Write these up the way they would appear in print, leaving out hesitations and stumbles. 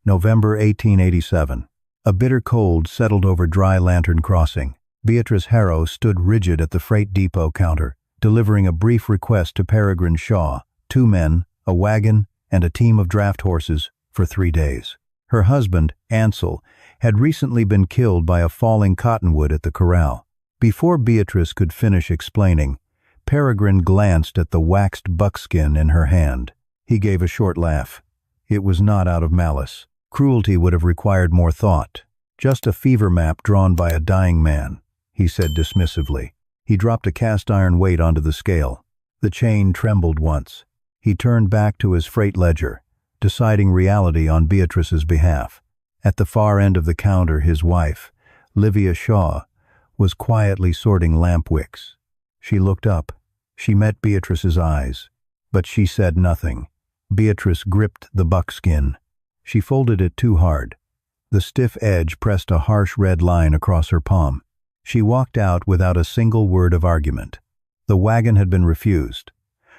November 1887. A bitter cold settled over Dry Lantern Crossing. Beatrice Harrow stood rigid at the freight depot counter, delivering a brief request to Peregrine Shaw, 2 men, a wagon, and a team of draft horses, for 3 days. Her husband, Ansel, had recently been killed by a falling cottonwood at the corral. Before Beatrice could finish explaining, Peregrine glanced at the waxed buckskin in her hand. He gave a short laugh. It was not out of malice. Cruelty would have required more thought. Just a fever map drawn by a dying man, he said dismissively. He dropped a cast-iron weight onto the scale. The chain trembled once. He turned back to his freight ledger, deciding reality on Beatrice's behalf. At the far end of the counter, his wife, Livia Shaw, was quietly sorting lamp wicks. She looked up. She met Beatrice's eyes, but she said nothing. Beatrice gripped the buckskin. She folded it too hard. The stiff edge pressed a harsh red line across her palm. She walked out without a single word of argument. The wagon had been refused.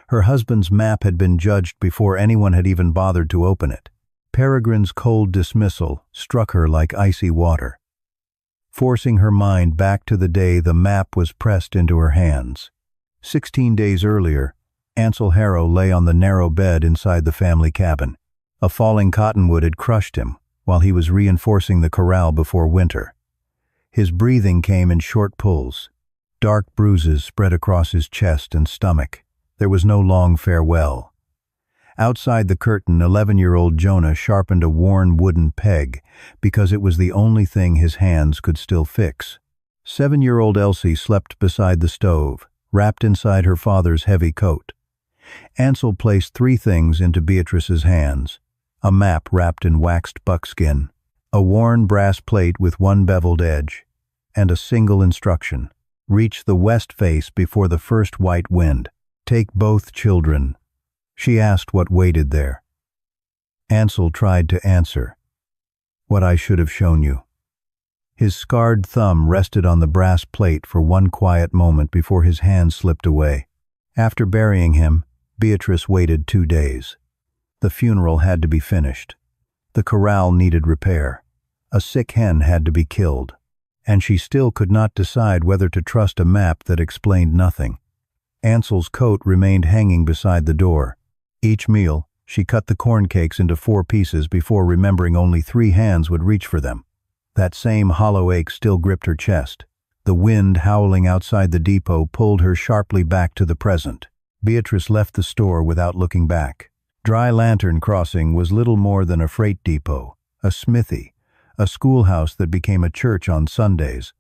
Her husband's map had been judged before anyone had even bothered to open it. Peregrine's cold dismissal struck her like icy water, forcing her mind back to the day the map was pressed into her hands. 16 days earlier, Ansel Harrow lay on the narrow bed inside the family cabin. A falling cottonwood had crushed him while he was reinforcing the corral before winter. His breathing came in short pulls. Dark bruises spread across his chest and stomach. There was no long farewell. Outside the curtain, 11-year-old Jonah sharpened a worn wooden peg because it was the only thing his hands could still fix. 7-year-old Elsie slept beside the stove, wrapped inside her father's heavy coat. Ansel placed 3 things into Beatrice's hands: a map wrapped in waxed buckskin, a worn brass plate with one beveled edge, and a single instruction: reach the west face before the first white wind. Take both children. She asked what waited there. Ansel tried to answer. What I should have shown you. His scarred thumb rested on the brass plate for one quiet moment before his hand slipped away. After burying him, Beatrice waited 2 days. The funeral had to be finished. The corral needed repair. A sick hen had to be killed. And she still could not decide whether to trust a map that explained nothing. Ansel's coat remained hanging beside the door. Each meal, she cut the corn cakes into 4 pieces before remembering only 3 hands would reach for them. That same hollow ache still gripped her chest. The wind howling outside the depot pulled her sharply back to the present. Beatrice left the store without looking back. Dry Lantern Crossing was little more than a freight depot, a smithy, a schoolhouse that became a church on Sundays,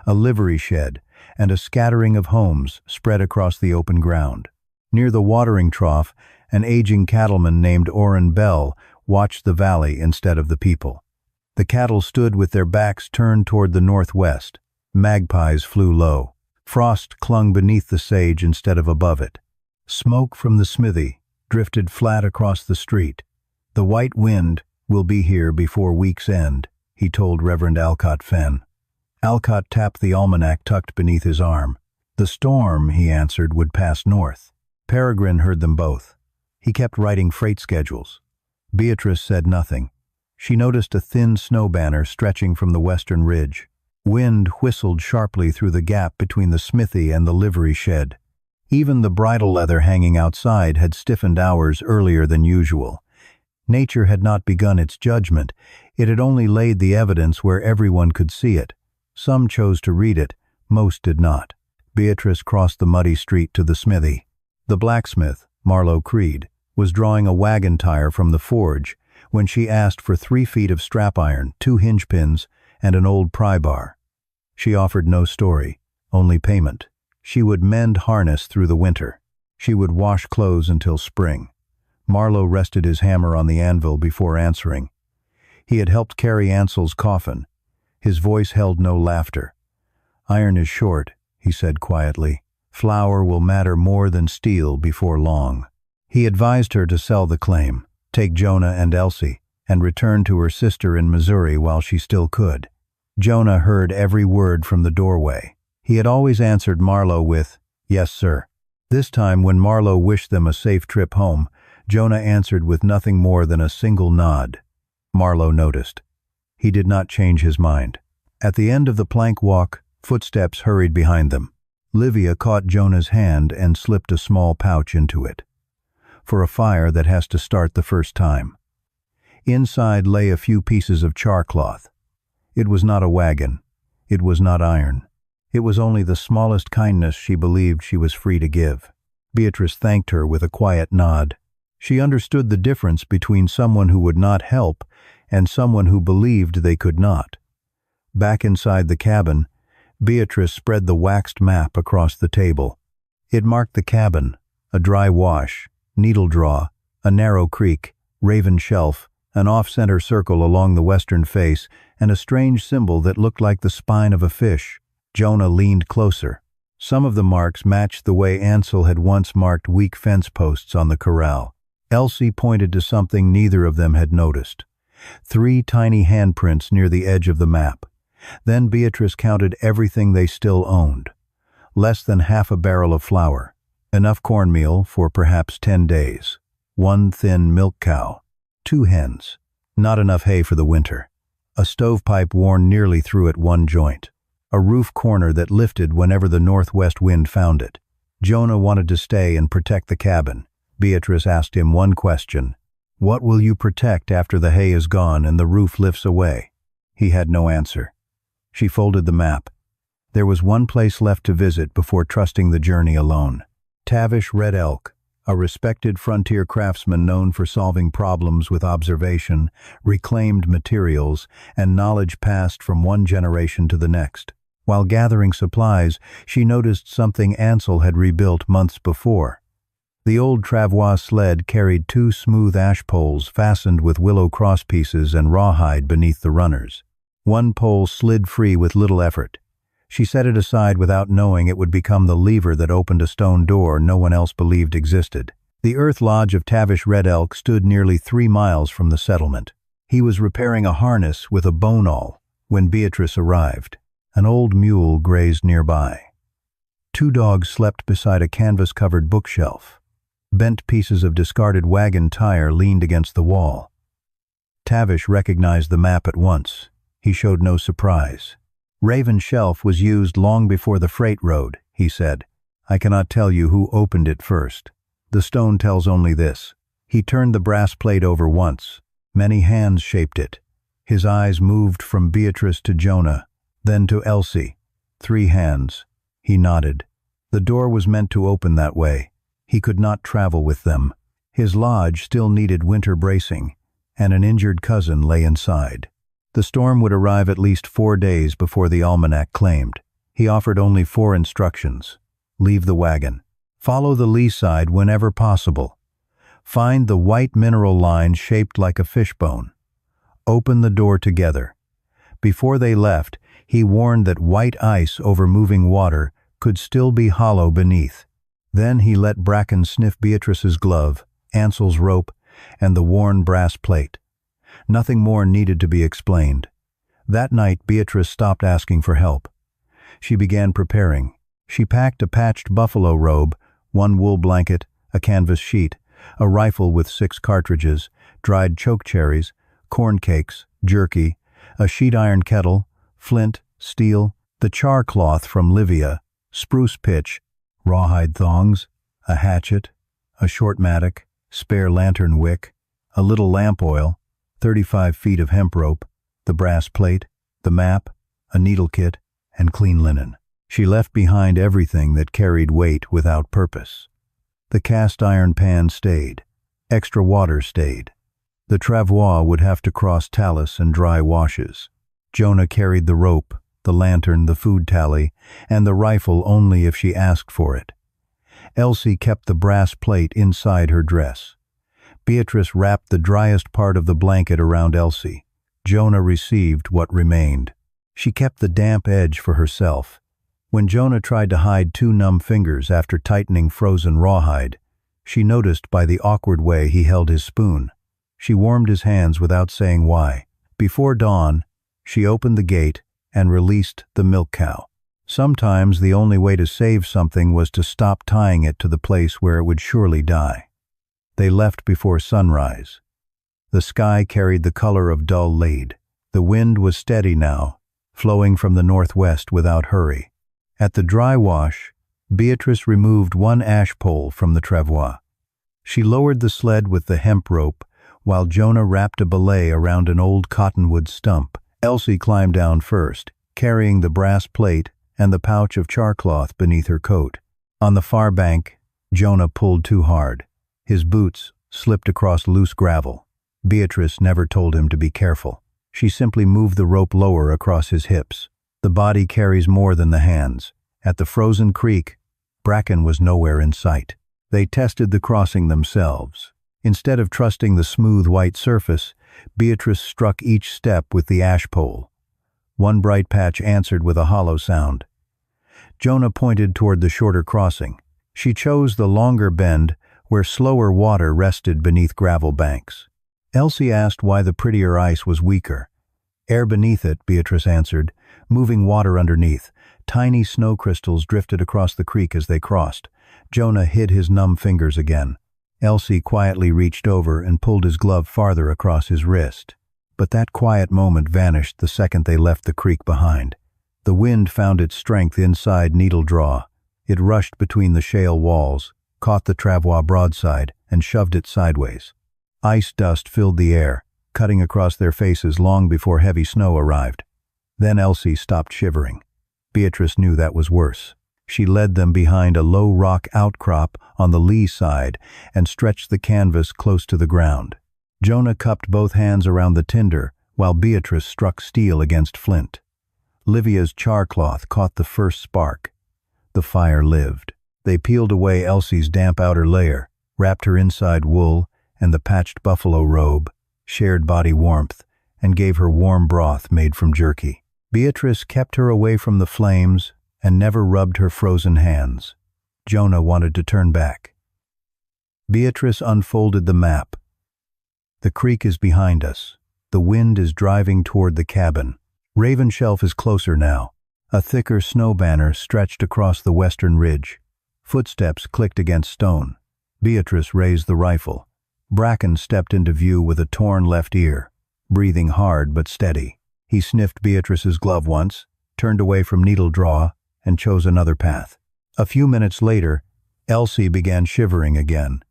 a livery shed, and a scattering of homes spread across the open ground. Near the watering trough, an aging cattleman named Orrin Bell watched the valley instead of the people. The cattle stood with their backs turned toward the northwest. Magpies flew low. Frost clung beneath the sage instead of above it. Smoke from the smithy drifted flat across the street. The white wind will be here before week's end, he told Reverend Alcott Fenn. Alcott tapped the almanac tucked beneath his arm. The storm, he answered, would pass north. Peregrine heard them both. He kept writing freight schedules. Beatrice said nothing. She noticed a thin snow banner stretching from the western ridge. Wind whistled sharply through the gap between the smithy and the livery shed. Even the bridle leather hanging outside had stiffened hours earlier than usual. Nature had not begun its judgment. It had only laid the evidence where everyone could see it. Some chose to read it, most did not. Beatrice crossed the muddy street to the smithy. The blacksmith, Marlowe Creed, was drawing a wagon tire from the forge when she asked for 3 feet of strap iron, 2 hinge pins, and an old pry bar. She offered no story, only payment. She would mend harness through the winter. She would wash clothes until spring. Marlowe rested his hammer on the anvil before answering. He had helped carry Ansel's coffin. His voice held no laughter. Iron is short, he said quietly. Flour will matter more than steel before long. He advised her to sell the claim, take Jonah and Elsie, and return to her sister in Missouri while she still could. Jonah heard every word from the doorway. He had always answered Marlowe with, "Yes, sir." This time, when Marlowe wished them a safe trip home, Jonah answered with nothing more than a single nod. Marlowe noticed. He did not change his mind. At the end of the plank walk, footsteps hurried behind them. Livia caught Jonah's hand and slipped a small pouch into it. For a fire that has to start the first time. Inside lay a few pieces of char cloth. It was not a wagon. It was not iron. It was only the smallest kindness she believed she was free to give. Beatrice thanked her with a quiet nod. She understood the difference between someone who would not help and someone who believed they could not. Back inside the cabin, Beatrice spread the waxed map across the table. It marked the cabin, a dry wash, needle draw, a narrow creek, raven shelf, an off-center circle along the western face, and a strange symbol that looked like the spine of a fish. Jonah leaned closer. Some of the marks matched the way Ansel had once marked weak fence posts on the corral. Elsie pointed to something neither of them had noticed. 3 tiny handprints near the edge of the map. Then Beatrice counted everything they still owned. Less than half a barrel of flour. Enough cornmeal for perhaps 10 days. 1 thin milk cow. 2 hens. Not enough hay for the winter. A stovepipe worn nearly through at one joint. A roof corner that lifted whenever the northwest wind found it. Jonah wanted to stay and protect the cabin. Beatrice asked him one question. What will you protect after the hay is gone and the roof lifts away? He had no answer. She folded the map. There was one place left to visit before trusting the journey alone. Tavish Red Elk, a respected frontier craftsman known for solving problems with observation, reclaimed materials, and knowledge passed from one generation to the next. While gathering supplies, she noticed something Ansel had rebuilt months before. The old travois sled carried 2 smooth ash poles fastened with willow crosspieces and rawhide beneath the runners. One pole slid free with little effort. She set it aside without knowing it would become the lever that opened a stone door no one else believed existed. The earth lodge of Tavish Red Elk stood nearly 3 miles from the settlement. He was repairing a harness with a bone awl when Beatrice arrived. An old mule grazed nearby. 2 dogs slept beside a canvas-covered bookshelf. Bent pieces of discarded wagon tire leaned against the wall. Tavish recognized the map at once. He showed no surprise. Raven Shelf was used long before the freight road, he said. I cannot tell you who opened it first. The stone tells only this. He turned the brass plate over once. Many hands shaped it. His eyes moved from Beatrice to Jonah, then to Elsie. 3 hands. He nodded. The door was meant to open that way. He could not travel with them. His lodge still needed winter bracing, and an injured cousin lay inside. The storm would arrive at least 4 days before the almanac claimed. He offered only 4 instructions. Leave the wagon. Follow the lee side whenever possible. Find the white mineral line shaped like a fishbone. Open the door together. Before they left, he warned that white ice over moving water could still be hollow beneath. Then he let Bracken sniff Beatrice's glove, Ansel's rope, and the worn brass plate. Nothing more needed to be explained. That night, Beatrice stopped asking for help. She began preparing. She packed a patched buffalo robe, 1 wool blanket, a canvas sheet, a rifle with 6 cartridges, dried chokecherries, corn cakes, jerky, a sheet iron kettle, flint, steel, the char cloth from Livia, spruce pitch, rawhide thongs, a hatchet, a short mattock, spare lantern wick, a little lamp oil, 35 feet of hemp rope, the brass plate, the map, a needle kit, and clean linen. She left behind everything that carried weight without purpose. The cast iron pan stayed. Extra water stayed. The travois would have to cross talus and dry washes. Jonah carried the rope, the lantern, the food tally, and the rifle only if she asked for it. Elsie kept the brass plate inside her dress. Beatrice wrapped the driest part of the blanket around Elsie. Jonah received what remained. She kept the damp edge for herself. When Jonah tried to hide 2 numb fingers after tightening frozen rawhide, she noticed by the awkward way he held his spoon. She warmed his hands without saying why. Before dawn, she opened the gate and released the milk cow. Sometimes the only way to save something was to stop tying it to the place where it would surely die. They left before sunrise. The sky carried the color of dull lead. The wind was steady now, flowing from the northwest without hurry. At the dry wash, Beatrice removed one ash pole from the travois. She lowered the sled with the hemp rope, while Jonah wrapped a belay around an old cottonwood stump. Elsie climbed down first, carrying the brass plate and the pouch of charcloth beneath her coat. On the far bank, Jonah pulled too hard. His boots slipped across loose gravel. Beatrice never told him to be careful. She simply moved the rope lower across his hips. The body carries more than the hands. At the frozen creek, Bracken was nowhere in sight. They tested the crossing themselves. Instead of trusting the smooth white surface, Beatrice struck each step with the ash pole. One bright patch answered with a hollow sound. Jonah pointed toward the shorter crossing. She chose the longer bend where slower water rested beneath gravel banks. Elsie asked why the prettier ice was weaker. Air beneath it, Beatrice answered, moving water underneath. Tiny snow crystals drifted across the creek as they crossed. Jonah hid his numb fingers again. Elsie quietly reached over and pulled his glove farther across his wrist. But that quiet moment vanished the second they left the creek behind. The wind found its strength inside Needle Draw. It rushed between the shale walls, caught the travois broadside, and shoved it sideways. Ice dust filled the air, cutting across their faces long before heavy snow arrived. Then Elsie stopped shivering. Beatrice knew that was worse. She led them behind a low rock outcrop on the lee side and stretched the canvas close to the ground. Jonah cupped both hands around the tinder, while Beatrice struck steel against flint. Livia's charcloth caught the first spark. The fire lived. They peeled away Elsie's damp outer layer, wrapped her inside wool and the patched buffalo robe, shared body warmth, and gave her warm broth made from jerky. Beatrice kept her away from the flames and never rubbed her frozen hands. Jonah wanted to turn back. Beatrice unfolded the map. The creek is behind us. The wind is driving toward the cabin. Raven Shelf is closer now. A thicker snow banner stretched across the western ridge. Footsteps clicked against stone. Beatrice raised the rifle. Bracken stepped into view with a torn left ear, breathing hard but steady. He sniffed Beatrice's glove once, turned away from Needle Draw, and chose another path. A few minutes later, Elsie began shivering again.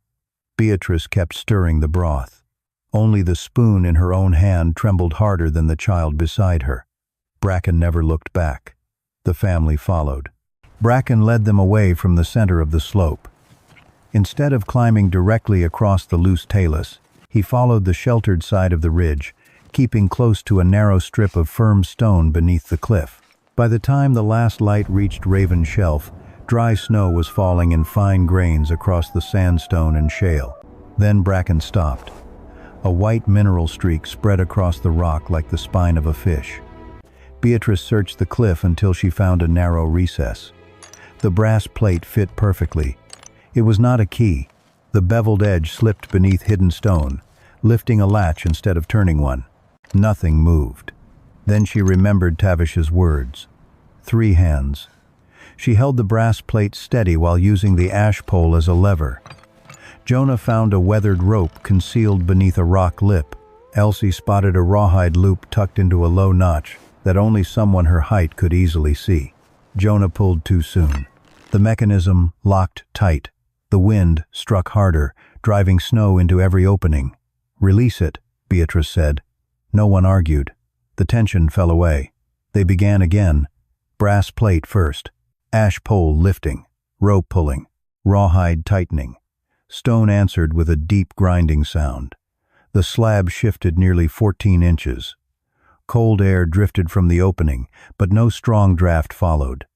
Beatrice kept stirring the broth. Only the spoon in her own hand trembled harder than the child beside her. Bracken never looked back. The family followed. Bracken led them away from the center of the slope. Instead of climbing directly across the loose talus, he followed the sheltered side of the ridge, keeping close to a narrow strip of firm stone beneath the cliff. By the time the last light reached Raven Shelf, dry snow was falling in fine grains across the sandstone and shale. Then Bracken stopped. A white mineral streak spread across the rock like the spine of a fish. Beatrice searched the cliff until she found a narrow recess. The brass plate fit perfectly. It was not a key. The beveled edge slipped beneath hidden stone, lifting a latch instead of turning one. Nothing moved. Then she remembered Tavish's words. 3 hands. She held the brass plate steady while using the ash pole as a lever. Jonah found a weathered rope concealed beneath a rock lip. Elsie spotted a rawhide loop tucked into a low notch that only someone her height could easily see. Jonah pulled too soon. The mechanism locked tight. The wind struck harder, driving snow into every opening. "Release it," Beatrice said. No one argued. The tension fell away. They began again. Brass plate first. Ash pole lifting. Rope pulling. Rawhide tightening. Stone answered with a deep grinding sound. The slab shifted nearly 14 inches. Cold air drifted from the opening, but no strong draft followed.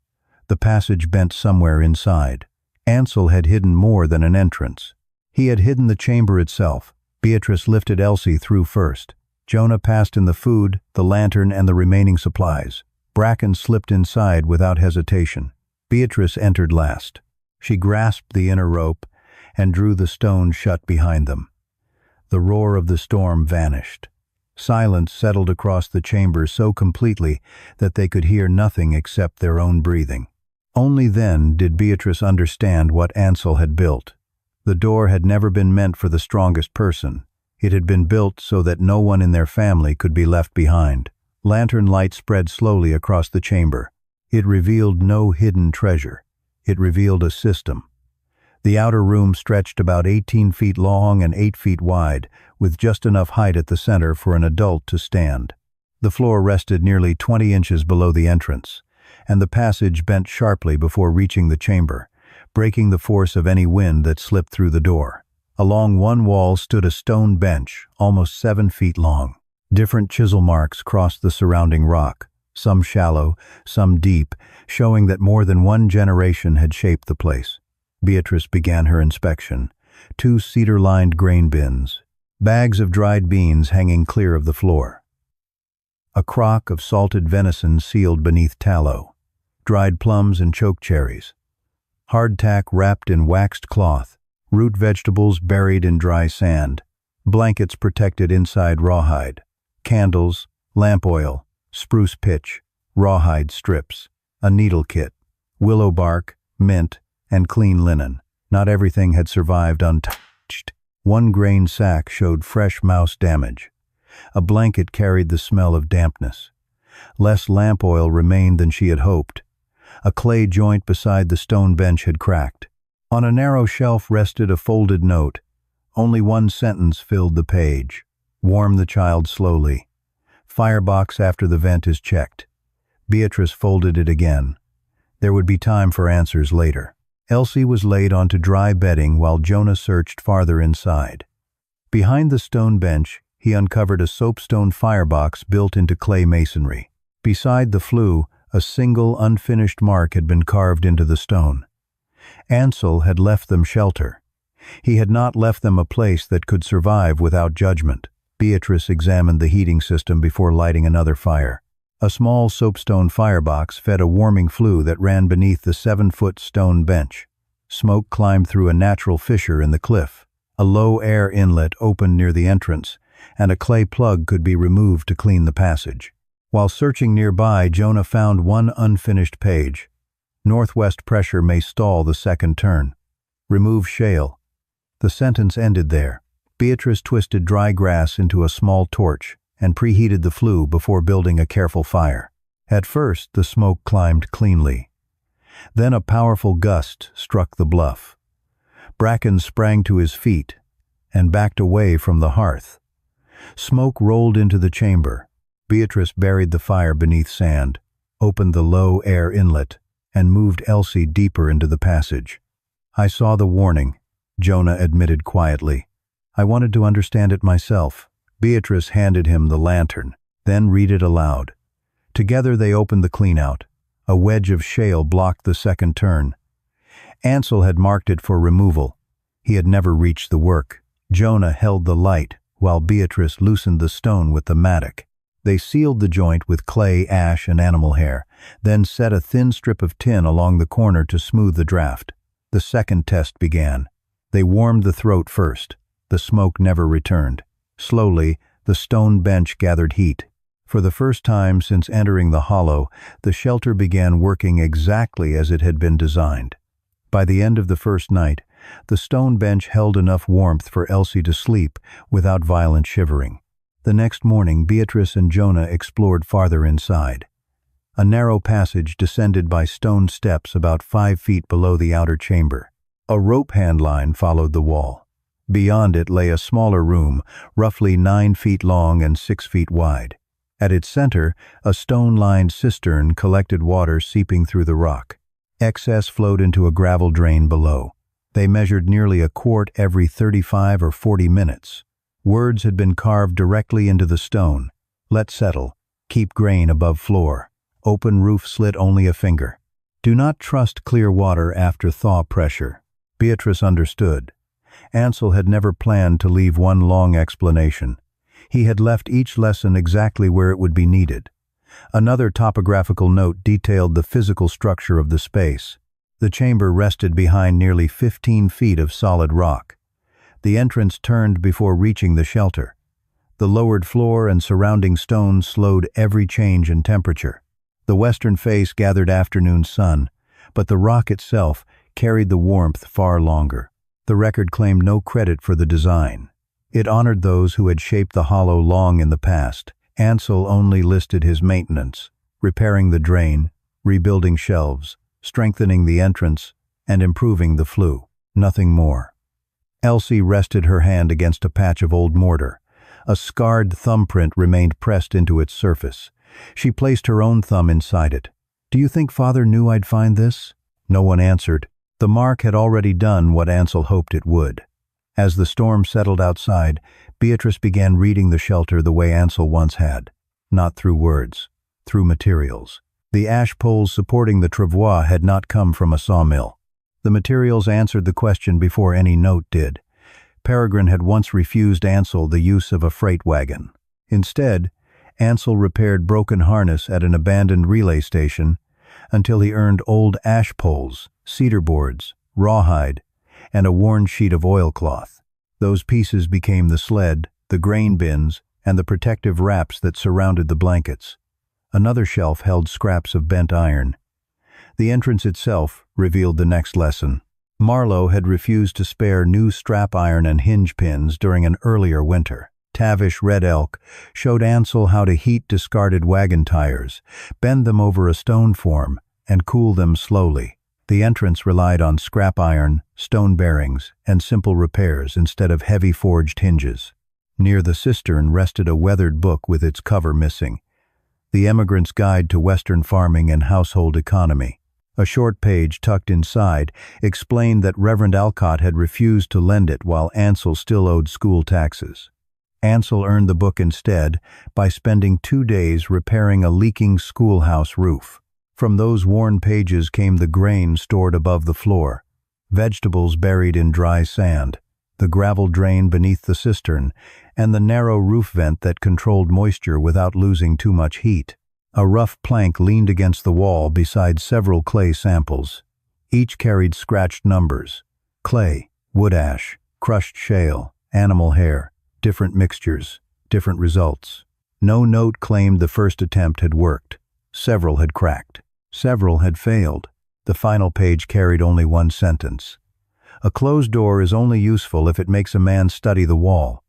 The passage bent somewhere inside. Ansel had hidden more than an entrance. He had hidden the chamber itself. Beatrice lifted Elsie through first. Jonah passed in the food, the lantern, and the remaining supplies. Bracken slipped inside without hesitation. Beatrice entered last. She grasped the inner rope and drew the stone shut behind them. The roar of the storm vanished. Silence settled across the chamber so completely that they could hear nothing except their own breathing. Only then did Beatrice understand what Ansel had built. The door had never been meant for the strongest person. It had been built so that no one in their family could be left behind. Lantern light spread slowly across the chamber. It revealed no hidden treasure. It revealed a system. The outer room stretched about 18 feet long and 8 feet wide, with just enough height at the center for an adult to stand. The floor rested nearly 20 inches below the entrance, and the passage bent sharply before reaching the chamber, breaking the force of any wind that slipped through the door. Along one wall stood a stone bench, almost 7 feet long. Different chisel marks crossed the surrounding rock, some shallow, some deep, showing that more than one generation had shaped the place. Beatrice began her inspection. 2 cedar-lined grain bins, bags of dried beans hanging clear of the floor. A crock of salted venison sealed beneath tallow, dried plums and choke cherries, hardtack wrapped in waxed cloth, root vegetables buried in dry sand, blankets protected inside rawhide, candles, lamp oil, spruce pitch, rawhide strips, a needle kit, willow bark, mint, and clean linen. Not everything had survived untouched. One grain sack showed fresh mouse damage. A blanket carried the smell of dampness. Less lamp oil remained than she had hoped. A clay joint beside the stone bench had cracked. On a narrow shelf rested a folded note. Only one sentence filled the page. Warm the child slowly. Firebox after the vent is checked. Beatrice folded it again. There would be time for answers later. Elsie was laid onto dry bedding while Jonah searched farther inside. Behind the stone bench, he uncovered a soapstone firebox built into clay masonry. Beside the flue, a single unfinished mark had been carved into the stone. Ansel had left them shelter. He had not left them a place that could survive without judgment. Beatrice examined the heating system before lighting another fire. A small soapstone firebox fed a warming flue that ran beneath the 7-foot stone bench. Smoke climbed through a natural fissure in the cliff. A low air inlet opened near the entrance, and a clay plug could be removed to clean the passage. While searching nearby, Jonah found one unfinished page. Northwest pressure may stall the second turn. Remove shale. The sentence ended there. Beatrice twisted dry grass into a small torch and preheated the flue before building a careful fire. At first, the smoke climbed cleanly. Then a powerful gust struck the bluff. Bracken sprang to his feet and backed away from the hearth. Smoke rolled into the chamber. Beatrice buried the fire beneath sand, opened the low air inlet, and moved Elsie deeper into the passage. "I saw the warning," Jonah admitted quietly. "I wanted to understand it myself." Beatrice handed him the lantern, then read it aloud. Together they opened the cleanout. A wedge of shale blocked the second turn. Ansel had marked it for removal. He had never reached the work. Jonah held the light, while Beatrice loosened the stone with the mattock. They sealed the joint with clay, ash, and animal hair, then set a thin strip of tin along the corner to smooth the draft. The second test began. They warmed the throat first. The smoke never returned. Slowly, the stone bench gathered heat. For the first time since entering the hollow, the shelter began working exactly as it had been designed. By the end of the first night, the stone bench held enough warmth for Elsie to sleep without violent shivering. The next morning, Beatrice and Jonah explored farther inside. A narrow passage descended by stone steps about 5 feet below the outer chamber. A rope handline followed the wall. Beyond it lay a smaller room, roughly 9 feet long and 6 feet wide. At its center, a stone-lined cistern collected water seeping through the rock. Excess flowed into a gravel drain below. They measured nearly a quart every 35 or 40 minutes. Words had been carved directly into the stone. "Let settle. Keep grain above floor. Open roof slit only a finger. Do not trust clear water after thaw pressure." Beatrice understood. Ansel had never planned to leave one long explanation. He had left each lesson exactly where it would be needed. Another topographical note detailed the physical structure of the space. The chamber rested behind nearly 15 feet of solid rock. The entrance turned before reaching the shelter. The lowered floor and surrounding stones slowed every change in temperature. The western face gathered afternoon sun, but the rock itself carried the warmth far longer. The record claimed no credit for the design. It honored those who had shaped the hollow long in the past. Ansel only listed his maintenance, repairing the drain, rebuilding shelves, strengthening the entrance, and improving the flue. Nothing more. Elsie rested her hand against a patch of old mortar. A scarred thumbprint remained pressed into its surface. She placed her own thumb inside it. "Do you think Father knew I'd find this?" No one answered. The mark had already done what Ansel hoped it would. As the storm settled outside, Beatrice began reading the shelter the way Ansel once had. Not through words, through materials. The ash poles supporting the travois had not come from a sawmill. The materials answered the question before any note did. Peregrine had once refused Ansel the use of a freight wagon. Instead, Ansel repaired broken harness at an abandoned relay station until he earned old ash poles, cedar boards, rawhide, and a worn sheet of oilcloth. Those pieces became the sled, the grain bins, and the protective wraps that surrounded the blankets. Another shelf held scraps of bent iron. The entrance itself revealed the next lesson. Marlowe had refused to spare new strap iron and hinge pins during an earlier winter. Tavish Red Elk showed Ansel how to heat discarded wagon tires, bend them over a stone form, and cool them slowly. The entrance relied on scrap iron, stone bearings, and simple repairs instead of heavy forged hinges. Near the cistern rested a weathered book with its cover missing. The Emigrant's Guide to Western Farming and Household Economy. A short page tucked inside explained that Reverend Alcott had refused to lend it while Ansel still owed school taxes. Ansel earned the book instead by spending 2 days repairing a leaking schoolhouse roof. From those worn pages came the grain stored above the floor, vegetables buried in dry sand, the gravel drain beneath the cistern, and the narrow roof vent that controlled moisture without losing too much heat. A rough plank leaned against the wall beside several clay samples. Each carried scratched numbers: clay, wood ash, crushed shale, animal hair, different mixtures, different results. No note claimed the first attempt had worked. Several had cracked. Several had failed. The final page carried only one sentence: "A closed door is only useful if it makes a man study the wall."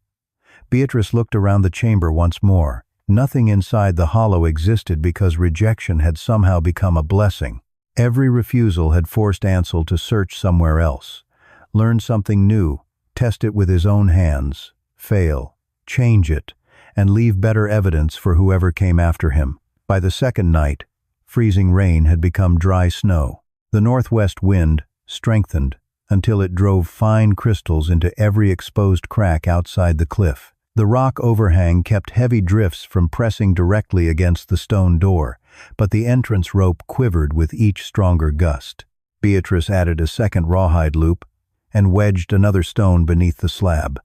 Beatrice looked around the chamber once more. Nothing inside the hollow existed because rejection had somehow become a blessing. Every refusal had forced Ansel to search somewhere else, learn something new, test it with his own hands, fail, change it, and leave better evidence for whoever came after him. By the second night, freezing rain had become dry snow. The northwest wind strengthened until it drove fine crystals into every exposed crack outside the cliff. The rock overhang kept heavy drifts from pressing directly against the stone door, but the entrance rope quivered with each stronger gust. Beatrice added a second rawhide loop and wedged another stone beneath the slab.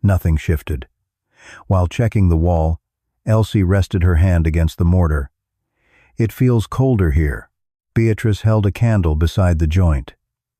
Nothing shifted. While checking the wall, Elsie rested her hand against the mortar. "It feels colder here." Beatrice held a candle beside the joint.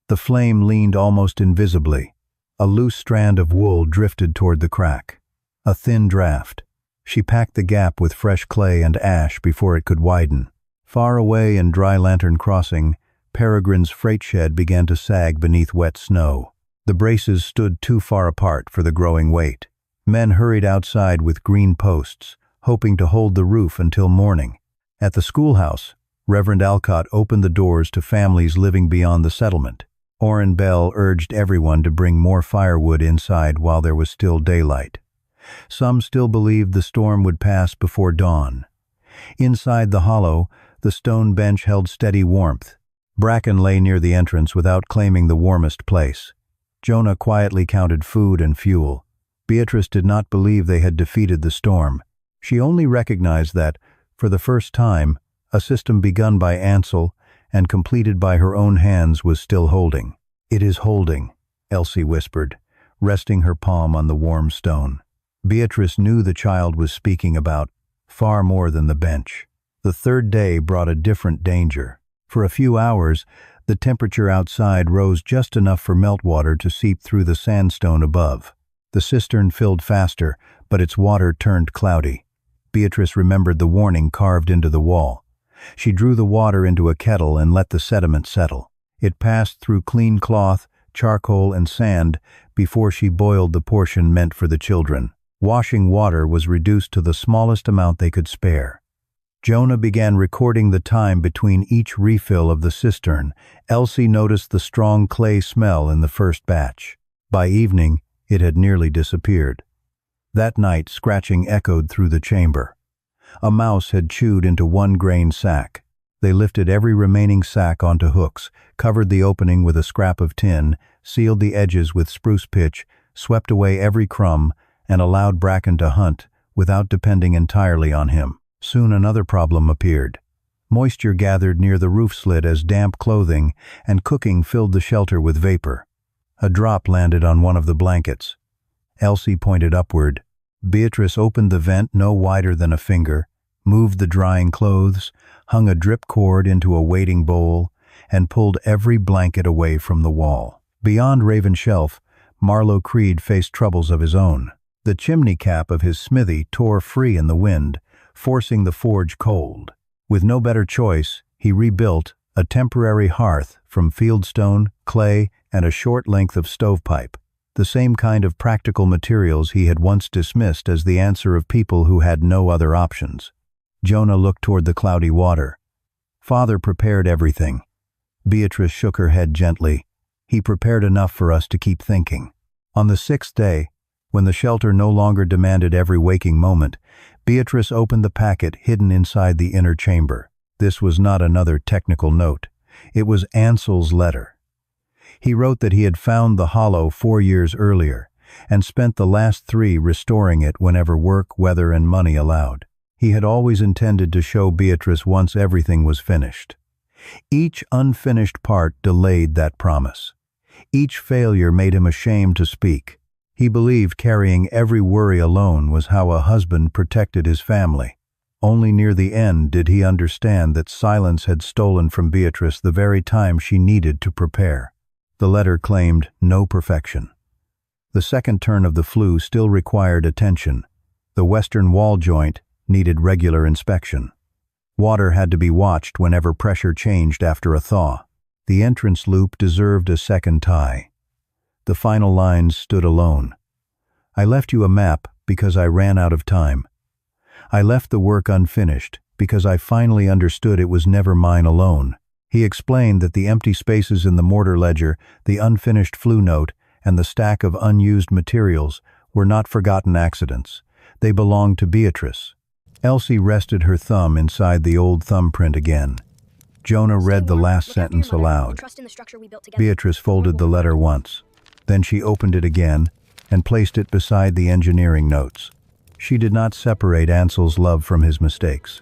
The flame leaned almost invisibly. A loose strand of wool drifted toward the crack. A thin draft. She packed the gap with fresh clay and ash before it could widen. Far away in Dry Lantern Crossing, Peregrine's freight shed began to sag beneath wet snow. The braces stood too far apart for the growing weight. Men hurried outside with green posts, hoping to hold the roof until morning. At the schoolhouse, Reverend Alcott opened the doors to families living beyond the settlement. Orrin Bell urged everyone to bring more firewood inside while there was still daylight. Some still believed the storm would pass before dawn. Inside the hollow, the stone bench held steady warmth. Bracken lay near the entrance without claiming the warmest place. Jonah quietly counted food and fuel. Beatrice did not believe they had defeated the storm. She only recognized that, for the first time, a system begun by Ansel and completed by her own hands was still holding. "It is holding," Elsie whispered, resting her palm on the warm stone. Beatrice knew the child was speaking about far more than the bench. The third day brought a different danger. For a few hours, the temperature outside rose just enough for meltwater to seep through the sandstone above. The cistern filled faster, but its water turned cloudy. Beatrice remembered the warning carved into the wall. She drew the water into a kettle and let the sediment settle. It passed through clean cloth, charcoal, and sand before she boiled the portion meant for the children. Washing water was reduced to the smallest amount they could spare. Jonah began recording the time between each refill of the cistern. Elsie noticed the strong clay smell in the first batch. By evening, it had nearly disappeared. That night, scratching echoed through the chamber. A mouse had chewed into one grain sack. They lifted every remaining sack onto hooks, covered the opening with a scrap of tin, sealed the edges with spruce pitch, swept away every crumb, and allowed Bracken to hunt without depending entirely on him. Soon another problem appeared. Moisture gathered near the roof slit as damp clothing and cooking filled the shelter with vapor. A drop landed on one of the blankets. Elsie pointed upward. Beatrice opened the vent no wider than a finger, moved the drying clothes, hung a drip cord into a waiting bowl, and pulled every blanket away from the wall. Beyond Raven Shelf, Marlowe Creed faced troubles of his own. The chimney cap of his smithy tore free in the wind, forcing the forge cold. With no better choice, he rebuilt a temporary hearth from fieldstone, clay, and a short length of stovepipe, the same kind of practical materials he had once dismissed as the answer of people who had no other options. Jonah looked toward the cloudy water. Father prepared everything. Beatrice shook her head gently. He prepared enough for us to keep thinking. On the sixth day, when the shelter no longer demanded every waking moment, Beatrice opened the packet hidden inside the inner chamber. This was not another technical note. It was Ansel's letter. He wrote that he had found the hollow 4 years earlier, and spent the last 3 restoring it whenever work, weather, and money allowed. He had always intended to show Beatrice once everything was finished. Each unfinished part delayed that promise. Each failure made him ashamed to speak. He believed carrying every worry alone was how a husband protected his family. Only near the end did he understand that silence had stolen from Beatrice the very time she needed to prepare. The letter claimed no perfection. The second turn of the flue still required attention. The western wall joint needed regular inspection. Water had to be watched whenever pressure changed after a thaw. The entrance loop deserved a second tie. The final lines stood alone. I left you a map because I ran out of time. I left the work unfinished because I finally understood it was never mine alone. He explained that the empty spaces in the mortar ledger, the unfinished flue note, and the stack of unused materials were not forgotten accidents. They belonged to Beatrice. Elsie rested her thumb inside the old thumbprint again. Jonah read the last sentence aloud. Beatrice folded the letter once. Then she opened it again and placed it beside the engineering notes. She did not separate Ansel's love from his mistakes.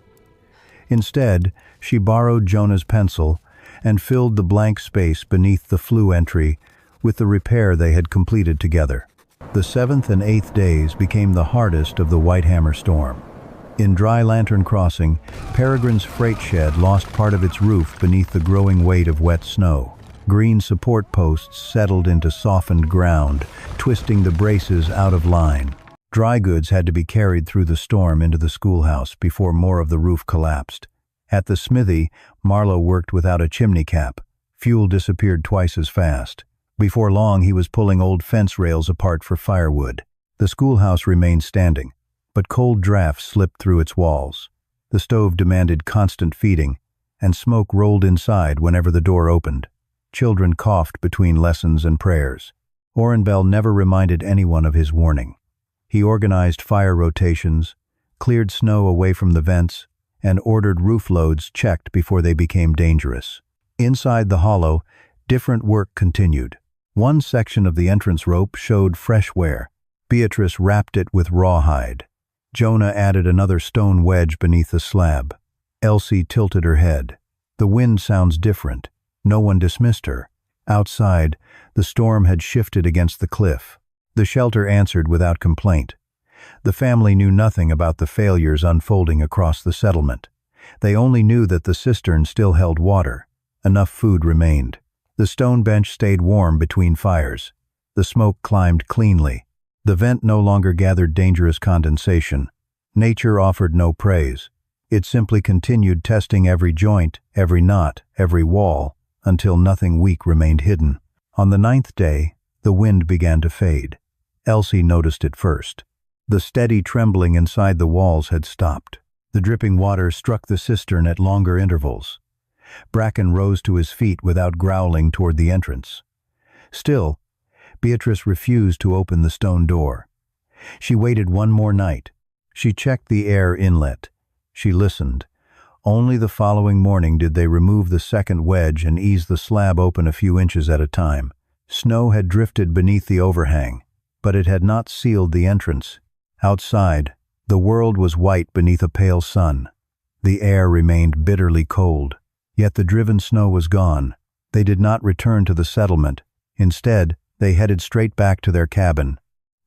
Instead, she borrowed Jonah's pencil and filled the blank space beneath the flue entry with the repair they had completed together. The 7th and 8th days became the hardest of the Whitehammer storm. In Dry Lantern Crossing, Peregrine's freight shed lost part of its roof beneath the growing weight of wet snow. Green support posts settled into softened ground, twisting the braces out of line. Dry goods had to be carried through the storm into the schoolhouse before more of the roof collapsed. At the smithy, Marlowe worked without a chimney cap. Fuel disappeared twice as fast. Before long, he was pulling old fence rails apart for firewood. The schoolhouse remained standing, but cold drafts slipped through its walls. The stove demanded constant feeding, and smoke rolled inside whenever the door opened. Children coughed between lessons and prayers. Orenbell never reminded anyone of his warning. He organized fire rotations, cleared snow away from the vents, and ordered roof loads checked before they became dangerous. Inside the hollow, different work continued. One section of the entrance rope showed fresh wear. Beatrice wrapped it with rawhide. Jonah added another stone wedge beneath the slab. Elsie tilted her head. The wind sounds different. No one dismissed her. Outside, the storm had shifted against the cliff. The shelter answered without complaint. The family knew nothing about the failures unfolding across the settlement. They only knew that the cistern still held water. Enough food remained. The stone bench stayed warm between fires. The smoke climbed cleanly. The vent no longer gathered dangerous condensation. Nature offered no praise. It simply continued testing every joint, every knot, every wall, until nothing weak remained hidden. On the 9th day, the wind began to fade. Elsie noticed it first. The steady trembling inside the walls had stopped. The dripping water struck the cistern at longer intervals. Bracken rose to his feet without growling toward the entrance. Still, Beatrice refused to open the stone door. She waited one more night. She checked the air inlet. She listened. Only the following morning did they remove the second wedge and ease the slab open a few inches at a time. Snow had drifted beneath the overhang, but it had not sealed the entrance. Outside, the world was white beneath a pale sun. The air remained bitterly cold, yet the driven snow was gone. They did not return to the settlement. Instead, they headed straight back to their cabin.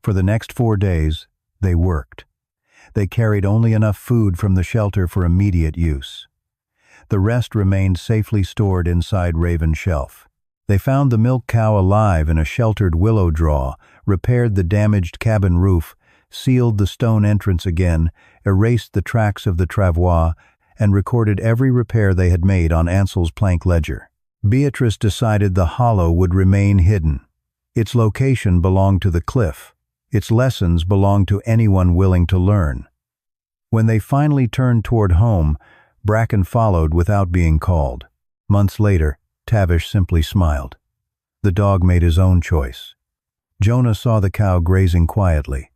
For the next 4 days, they worked. They carried only enough food from the shelter for immediate use. The rest remained safely stored inside Raven's shelf. They found the milk cow alive in a sheltered willow draw, repaired the damaged cabin roof, sealed the stone entrance again, erased the tracks of the travois, and recorded every repair they had made on Ansel's plank ledger. Beatrice decided the hollow would remain hidden. Its location belonged to the cliff. Its lessons belonged to anyone willing to learn. When they finally turned toward home, Bracken followed without being called. Months later, Tavish simply smiled. The dog made his own choice. Jonah saw the cow grazing quietly.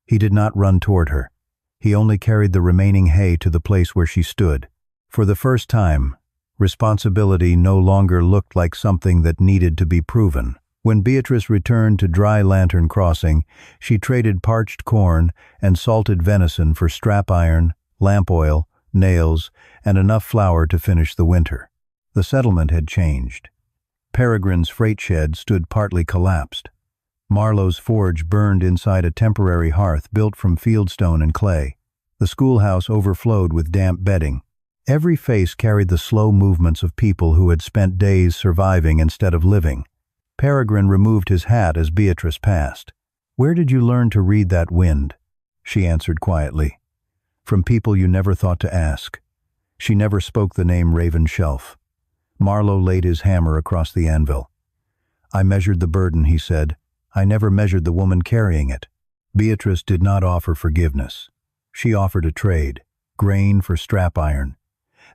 He did not run toward her. He only carried the remaining hay to the place where she stood. For the first time, responsibility no longer looked like something that needed to be proven. When Beatrice returned to Dry Lantern Crossing, she traded parched corn and salted venison for strap iron, lamp oil, nails, and enough flour to finish the winter. The settlement had changed. Peregrine's freight shed stood partly collapsed. Marlowe's forge burned inside a temporary hearth built from fieldstone and clay. The schoolhouse overflowed with damp bedding. Every face carried the slow movements of people who had spent days surviving instead of living. Peregrine removed his hat as Beatrice passed. "Where did you learn to read that wind?" She answered quietly. "From people you never thought to ask." She never spoke the name Raven Shelf. Marlowe laid his hammer across the anvil. "I measured the burden," he said. "I never measured the woman carrying it." Beatrice did not offer forgiveness. She offered a trade, grain for strap iron.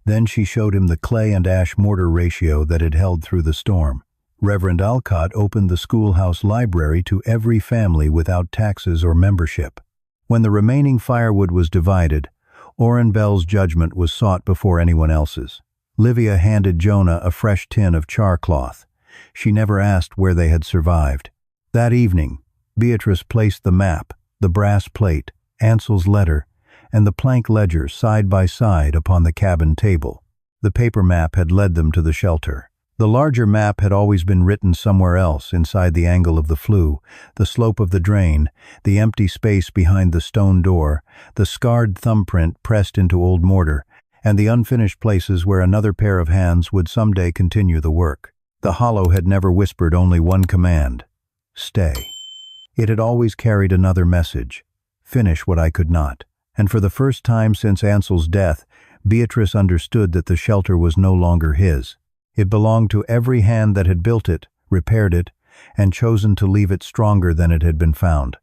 Then she showed him the clay and ash mortar ratio that had held through the storm. Reverend Alcott opened the schoolhouse library to every family without taxes or membership. When the remaining firewood was divided, Orrin Bell's judgment was sought before anyone else's. Livia handed Jonah a fresh tin of char cloth. She never asked where they had survived. That evening, Beatrice placed the map, the brass plate, Ansel's letter, and the plank ledger side by side upon the cabin table. The paper map had led them to the shelter. The larger map had always been written somewhere else, inside the angle of the flue, the slope of the drain, the empty space behind the stone door, the scarred thumbprint pressed into old mortar, and the unfinished places where another pair of hands would someday continue the work. The hollow had never whispered only one command: stay. It had always carried another message: finish what I could not. And for the first time since Ansel's death, Beatrice understood that the shelter was no longer his. It belonged to every hand that had built it, repaired it, and chosen to leave it stronger than it had been found.